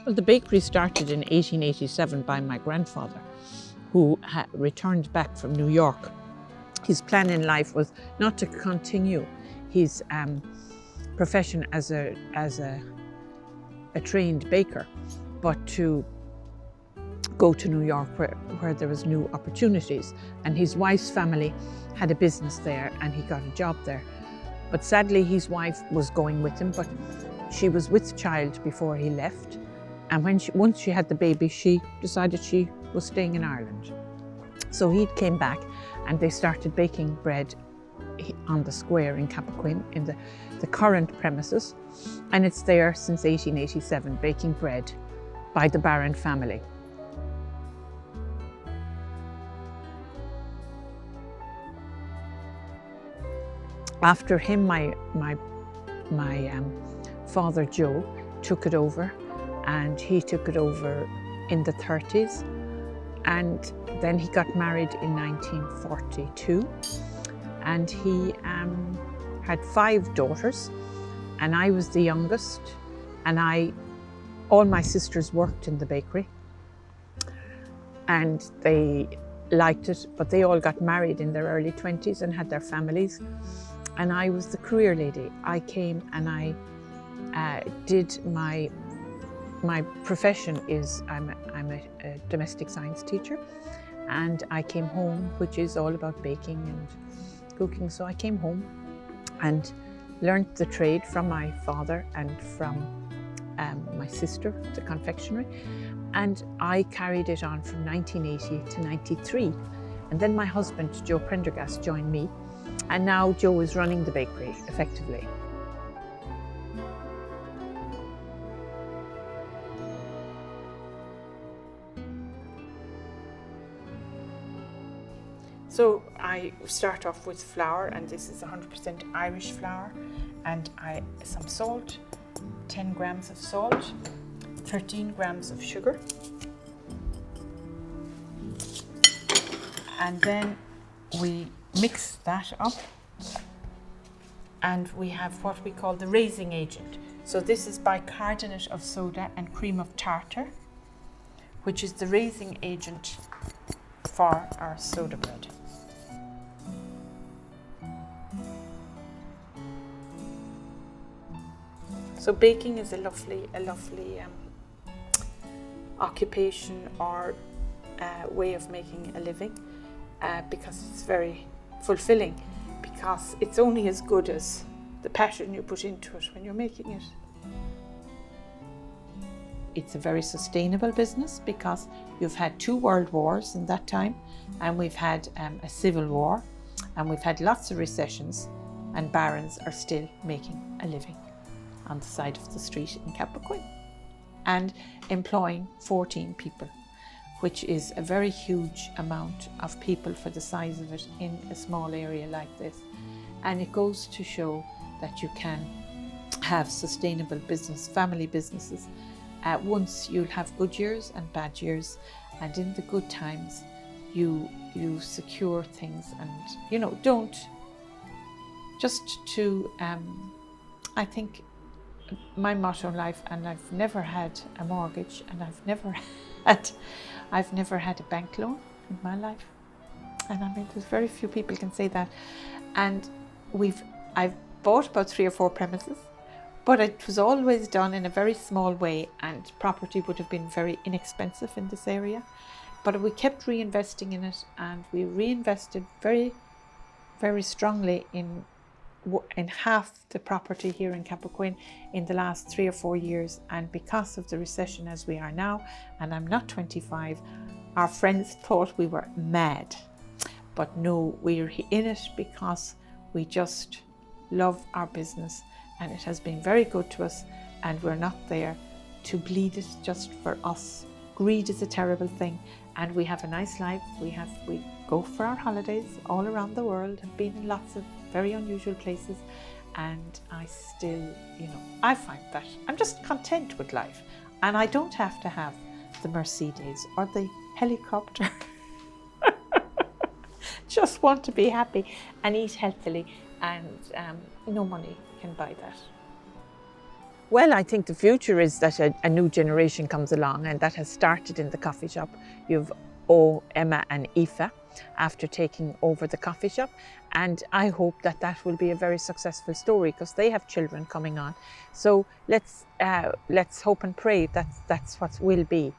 Well, the bakery started in 1887 by my grandfather, who had returned back from New York. His plan in life was not to continue his profession as a trained baker, but to go to New York where there was new opportunities. And his wife's family had a business there and he got a job there. But sadly, his wife was going with him, but she was with child before he left. And once she had the baby, she decided she was staying in Ireland. So he came back and they started baking bread on the square in Cappoquin in the current premises. And it's there since 1887, baking bread by the Barron family. After him, my father Joe took it over, and he took it over in the 30s. And then he got married in 1942, and he had 5 daughters, and I was the youngest, and all my sisters worked in the bakery, and they liked it, but they all got married in their early 20s and had their families. And I was the career lady. I came and I did my profession is I'm a domestic science teacher, and I came home, which is all about baking and cooking. So I came home and learned the trade from my father and from my sister, the confectionery, and I carried it on from 1980 to 93. And then my husband, Joe Prendergast, joined me. And now Joe is running the bakery effectively. So I start off with flour, and this is 100% Irish flour, and some salt, 10 grams of salt, 13 grams of sugar. And then we mix that up, and we have what we call the raising agent. So this is bicarbonate of soda and cream of tartar, which is the raising agent for our soda bread. So baking is a lovely occupation or way of making a living, because it's very fulfilling, because it's only as good as the passion you put into it when you're making it. It's a very sustainable business because you've had 2 world wars in that time, and we've had a civil war, and we've had lots of recessions, and barons are still making a living on the side of the street in Cappoquin and employing 14 people, which is a very huge amount of people for the size of it in a small area like this. And it goes to show that you can have sustainable business, family businesses. Once you'll have good years and bad years, and in the good times you secure things, and don't just to I think my motto in life, and I've never had a mortgage, and I've never had a bank loan in my life, and I mean there's very few people can say that. And I've bought about 3 or 4 premises, but it was always done in a very small way, and property would have been very inexpensive in this area, but we kept reinvesting in it, and we reinvested very, very strongly in half the property here in Cappoquin in the last 3 or 4 years. And because of the recession as we are now, and I'm not 25, our friends thought we were mad. But no, we're in it because we just love our business, and it has been very good to us, and we're not there to bleed it just for us. Greed is a terrible thing, and we have a nice life. We go for our holidays all around the world, have been in lots of very unusual places, and I still, I find that I'm just content with life, and I don't have to have the Mercedes or the helicopter. Just want to be happy and eat healthily, and no money can buy that. Well, I think the future is that a new generation comes along, and that has started in the coffee shop. You've Emma and Aoife after taking over the coffee shop, and I hope that that will be a very successful story because they have children coming on. So let's hope and pray that that's what will be.